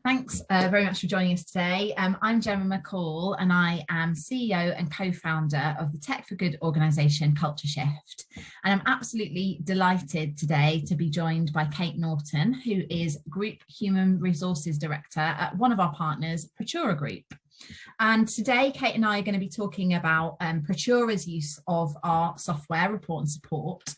Thanks very much for joining us today. I'm Gemma McCall and I am CEO and co-founder of the Tech for Good organisation Culture Shift. And I'm absolutely delighted today to be joined by Kate Norton, who is Group Human Resources Director at one of our partners, Praetura Group. And today, Kate and I are going to be talking about Praetura's use of our software, Report and Support.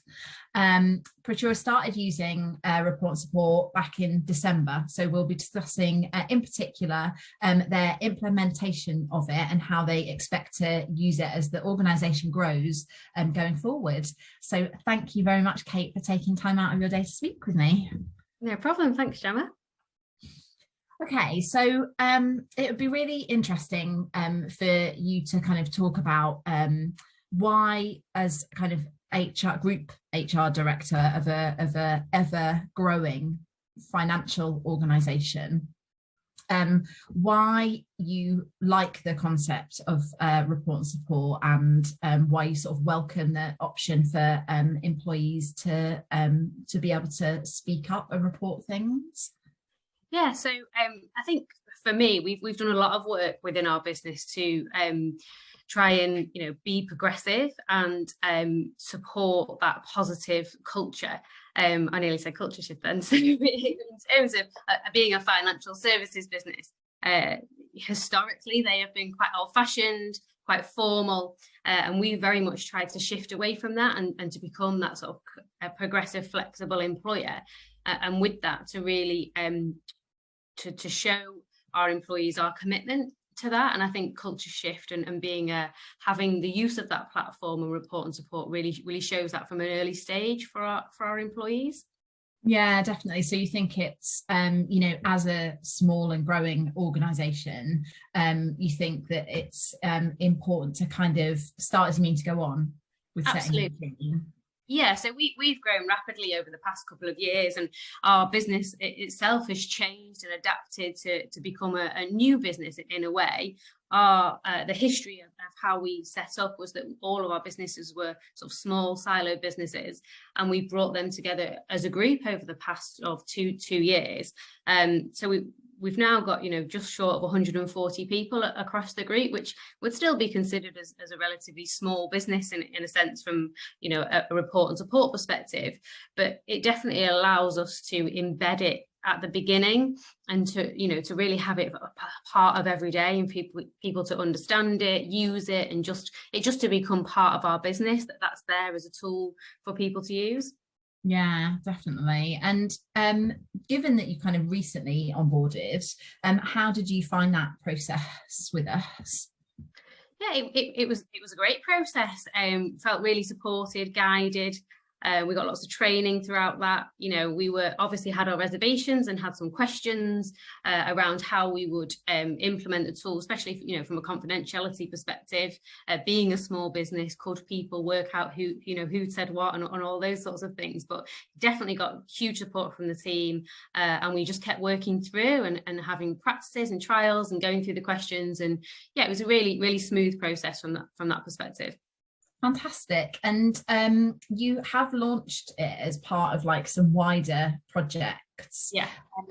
Praetura started using Report and Support back in December, so we'll be discussing in particular their implementation of it and how they expect to use it as the organisation grows going forward. So thank you very much, Kate, for taking time out of your day to speak with me. No problem. Thanks, Gemma. Okay, so it would be really interesting for you to kind of talk about why, as kind of group HR director of a ever growing financial organisation, why you like the concept of Report and Support, and why you sort of welcome the option for employees to be able to speak up and report things. Yeah, so I think for me, we've done a lot of work within our business to try and be progressive and support that positive culture. I nearly said culture shift then. So in terms of being a financial services business, historically they have been quite old-fashioned, quite formal, and we very much tried to shift away from that and to become that sort of a progressive, flexible employer, and with that to really to show our employees our commitment to that. And I think culture shift and being having the use of that platform and Report and Support really shows that from an early stage for our employees. Yeah, definitely. So you think it's as a small and growing organisation, you think that it's important to kind of start as a means to go on with setting. Absolutely. Yeah, so we've grown rapidly over the past couple of years, and our business itself has changed and adapted to become a new business in a way. The history of how we set up was that all of our businesses were sort of small silo businesses, and we brought them together as a group over the past of two years. So we've now got just short of 140 people across the group, which would still be considered as a relatively small business in a sense from a Report and Support perspective, but it definitely allows us to embed it at the beginning and to really have it a part of every day, and people to understand it, use it, and just to become part of our business, that's there as a tool for people to use. Yeah, definitely. And given that you kind of recently onboarded, how did you find that process with us? Yeah, it was a great process. Felt really supported, guided. We got lots of training throughout that. We were obviously had our reservations and had some questions around how we would implement the tool, especially from a confidentiality perspective. Being a small business, could people work out who said what and all those sorts of things? But definitely got huge support from the team, and we just kept working through and having practices and trials and going through the questions. And yeah, it was a really smooth process from that perspective. Fantastic. And you have launched it as part of like some wider projects. Yeah.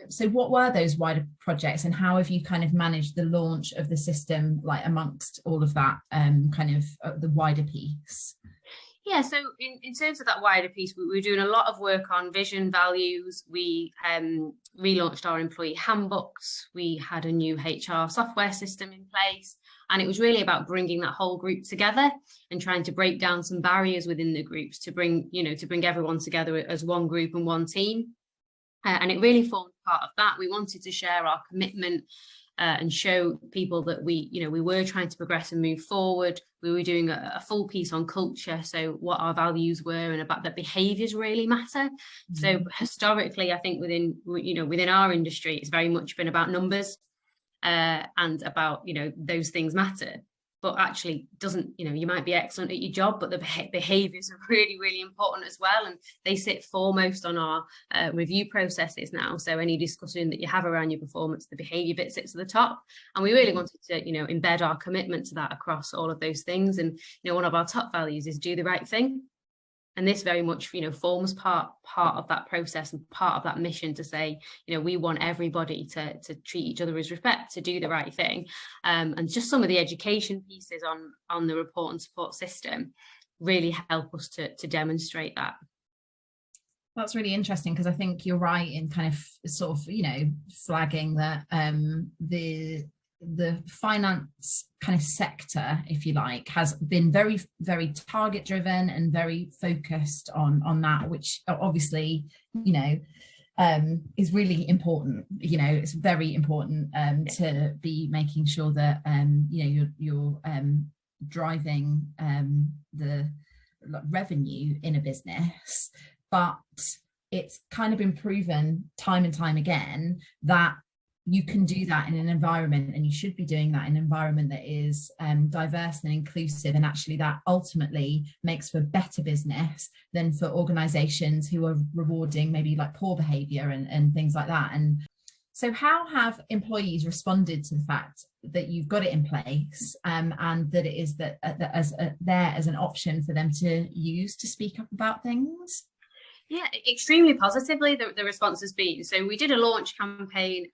So what were those wider projects, and how have you kind of managed the launch of the system, like amongst all of that kind of the wider piece? Yeah, so in terms of that wider piece, we were doing a lot of work on vision, values. We relaunched our employee handbooks. We had a new HR software system in place. And it was really about bringing that whole group together and trying to break down some barriers within the groups to bring everyone together as one group and one team. And it really formed part of that. We wanted to share our commitment and show people that we were trying to progress and move forward. We were doing a full piece on culture, so what our values were and about that behaviours really matter. Mm-hmm. So historically, I think within our industry, it's very much been about numbers and about those things matter. But actually doesn't, you might be excellent at your job, but the behaviours are really important as well. And they sit foremost on our review processes now. So any discussion that you have around your performance, the behaviour bit sits at the top. And we really wanted to, embed our commitment to that across all of those things. And, one of our top values is do the right thing. And this very much, forms part of that process and part of that mission to say, we want everybody to treat each other with respect, to do the right thing. And just some of the education pieces on the report and support system really help us to demonstrate that. That's really interesting, because I think you're right in kind of sort of, flagging that the finance kind of sector, if you like, has been very, very target driven and very focused on that, which obviously, is really important. It's very important to be making sure that you're driving the revenue in a business. But it's kind of been proven time and time again that you can do that in an environment, and you should be doing that in an environment that is diverse and inclusive, and actually that ultimately makes for better business than for organizations who are rewarding maybe like poor behavior and things like that. And so how have employees responded to the fact that you've got it in place, and that it is there as an option for them to use to speak up about things? Yeah, extremely positively, the response has been. So we did a launch campaign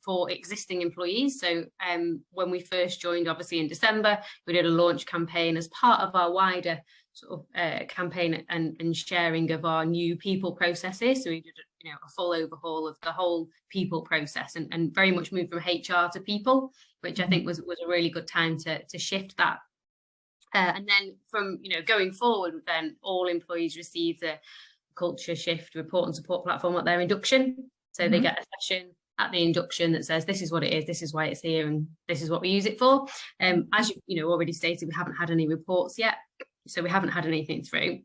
for existing employees. So when we first joined, obviously in December, we did a launch campaign as part of our wider sort of campaign and sharing of our new people processes. So we did a full overhaul of the whole people process and very much moved from HR to people, which I think was a really good time to shift that. And then from going forward, then all employees receive the Culture Shift report and support platform at their induction. So they get a session at the induction that says, this is what it is, this is why it's here, and this is what we use it for. As you already stated, we haven't had any reports yet, so we haven't had anything through.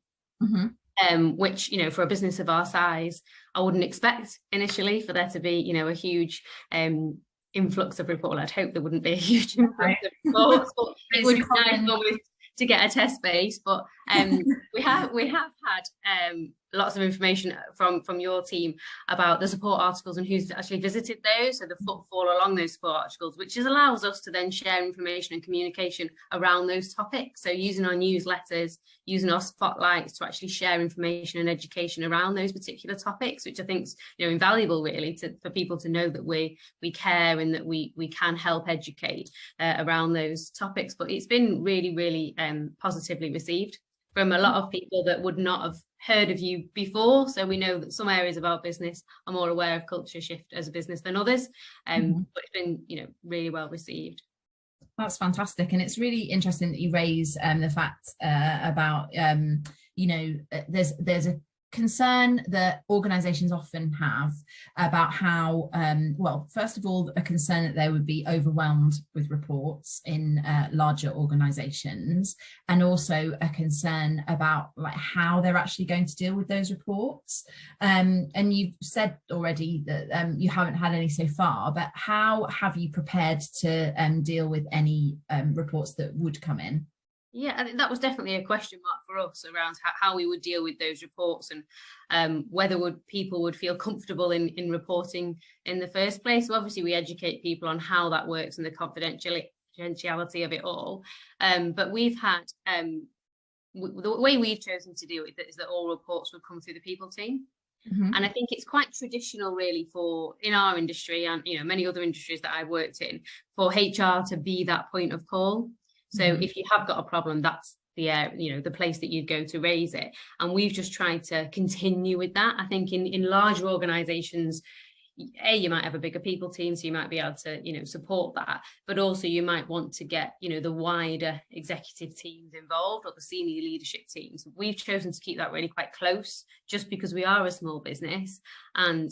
Which for a business of our size, I wouldn't expect initially for there to be a huge influx of reports. I'd hope there wouldn't be a huge influx of reports, but it would be nice always to get a test base. But we have had lots of information from your team about the support articles and who's actually visited those, so the footfall along those support articles, which allows us to then share information and communication around those topics. So using our newsletters, using our spotlights to actually share information and education around those particular topics, which I think is invaluable really for people to know that we care and that we can help educate around those topics. But it's been really, really positively received from a lot of people that would not have heard of you before. So we know that some areas of our business are more aware of Culture Shift as a business than others, but it's been really well received. That's fantastic, and it's really interesting that you raise the fact about there's a concern that organizations often have about how well, first of all, a concern that they would be overwhelmed with reports in larger organizations, and also a concern about like how they're actually going to deal with those reports. And you've said already that you haven't had any so far, but how have you prepared to deal with any reports that would come in? Yeah, I think that was definitely a question mark for us around how we would deal with those reports, and whether people would feel comfortable in reporting in the first place. So obviously we educate people on how that works and the confidentiality of it all. But we've had, the way we've chosen to deal with it is that all reports would come through the people team. And I think it's quite traditional really in our industry and many other industries that I've worked in, for HR to be that point of call. So if you have got a problem, that's the place that you'd go to raise it. And we've just tried to continue with that. I think in larger organizations, you might have a bigger people team, so you might be able to support that, but also you might want to get the wider executive teams involved, or the senior leadership teams. We've chosen to keep that really quite close, just because we are a small business, and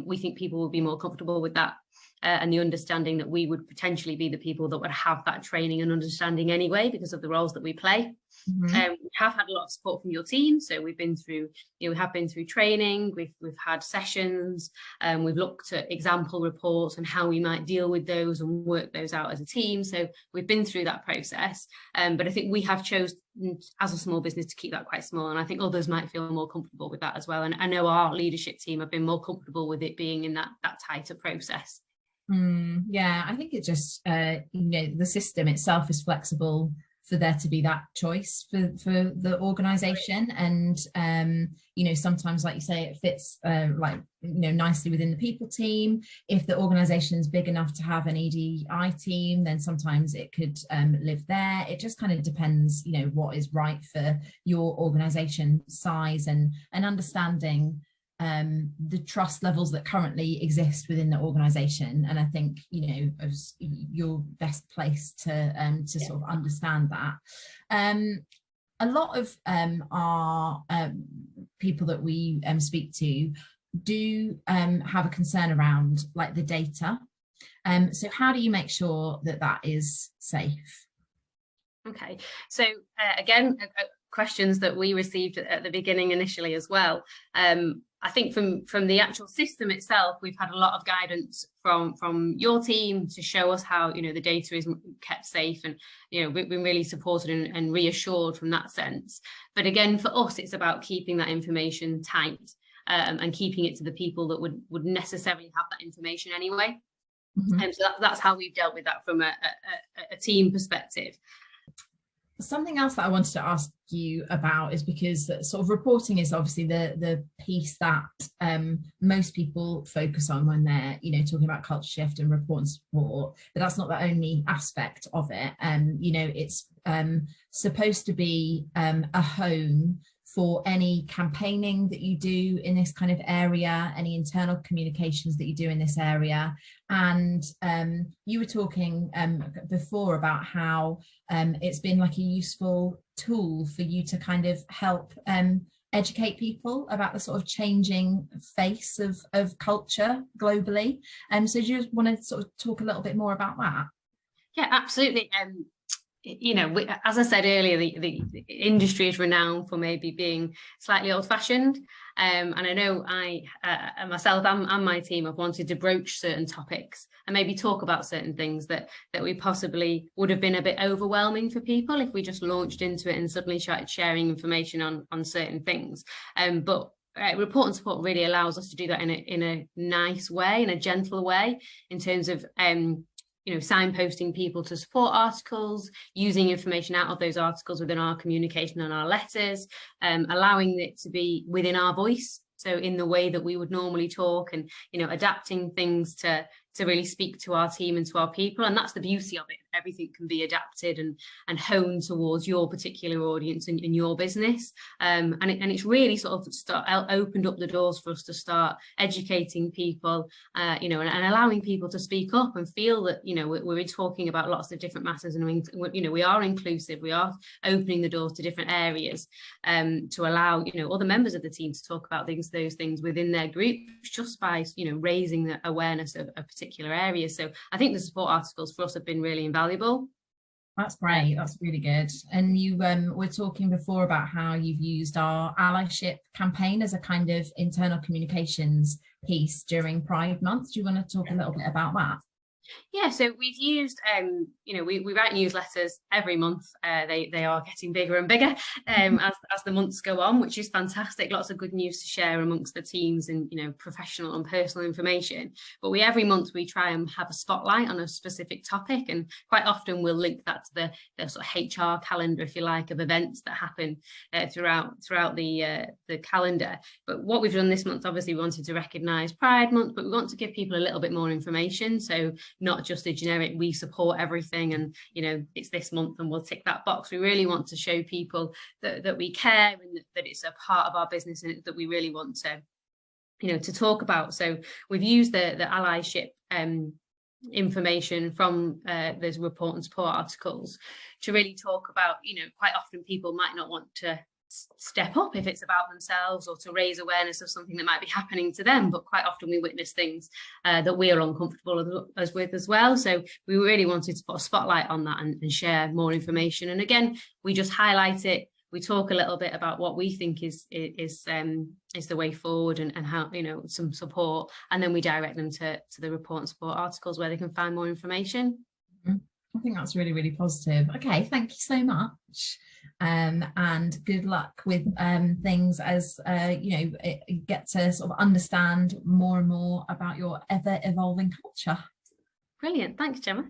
we think people will be more comfortable with that. And the understanding that we would potentially be the people that would have that training and understanding anyway, because of the roles that we play. We have had a lot of support from your team, so we've been through, we have been through training, we've had sessions, we've looked at example reports and how we might deal with those and work those out as a team. So we've been through that process, but I think we have chosen as a small business to keep that quite small, and I think others might feel more comfortable with that as well. And I know our leadership team have been more comfortable with it being in that tighter process. Yeah, I think it just the system itself is flexible for there to be that choice for the organization. And you know, sometimes, like you say, it fits like, you know, nicely within the people team. If the organization is big enough to have an EDI team, then sometimes it could live there. It just kind of depends, you know, what is right for your organization size, and understanding the trust levels that currently exist within the organization. And I think, you know, as you're best placed to sort of understand that. A lot of our people that we speak to do have a concern around like the data. So how do you make sure that that is safe? Okay, so again, questions that we received at the beginning initially as well. I think from the actual system itself, we've had a lot of guidance from your team to show us how, you know, the data is kept safe, and, you know, we've been really supported and reassured from that sense. But again, for us, it's about keeping that information tight and keeping it to the people that would necessarily have that information anyway. And so that's how we've dealt with that from a team perspective. Something else that I wanted to ask you about is, because sort of reporting is obviously the piece that most people focus on when they're, you know, talking about culture shift and report and support, but that's not the only aspect of it. You know, it's supposed to be a home for any campaigning that you do in this kind of area, any internal communications that you do in this area. And you were talking before about how it's been like a useful tool for you to kind of help educate people about the sort of changing face of culture globally. So do you just want to sort of talk a little bit more about that? Yeah, absolutely. You know, as I said earlier, the industry is renowned for maybe being slightly old-fashioned, and I know myself and my team have wanted to broach certain topics and maybe talk about certain things that we possibly would have been a bit overwhelming for people if we just launched into it and suddenly started sharing information on certain things. But report and support really allows us to do that in a nice way, in a gentle way, in terms of you know, signposting people to support articles, using information out of those articles within our communication and our letters, allowing it to be within our voice, so in the way that we would normally talk, and, you know, adapting things to really speak to our team and to our people. And that's the beauty of it. Everything can be adapted and honed towards your particular audience and your business. And it's really sort of opened up the doors for us to start educating people, you know, and allowing people to speak up and feel that, you know, we're talking about lots of different matters, and you know, we are inclusive. We are opening the doors to different areas to allow, you know, other members of the team to talk about those things within their group, just by, you know, raising the awareness of a particular area. So I think the support articles for us have been really invaluable. That's great. That's really good. And you were talking before about how you've used our allyship campaign as a kind of internal communications piece during Pride Month. Do you want to talk a little bit about that? Yeah, so we've used, you know, we write newsletters every month. They are getting bigger and bigger as the months go on, which is fantastic. Lots of good news to share amongst the teams, and, you know, professional and personal information. But every month we try and have a spotlight on a specific topic, and quite often we'll link that to the sort of HR calendar, if you like, of events that happen throughout the calendar. But what we've done this month, obviously, we wanted to recognise Pride Month, but we want to give people a little bit more information. So not just a generic, we support everything and, you know, it's this month and we'll tick that box. We really want to show people that we care, and that it's a part of our business, and that we really want to, you know, to talk about. So we've used the allyship information from those report and support articles to really talk about, you know, quite often people might not want to step up if it's about themselves, or to raise awareness of something that might be happening to them, but quite often we witness things that we are uncomfortable with as well. So we really wanted to put a spotlight on that and share more information. And again, we just highlight it. We talk a little bit about what we think is the way forward, and how, you know, some support, and then we direct them to the report and support articles where they can find more information. I think that's really, really positive. Okay, thank you so much. And good luck with things as you know, get to sort of understand more and more about your ever evolving culture. Brilliant. Thanks, Gemma.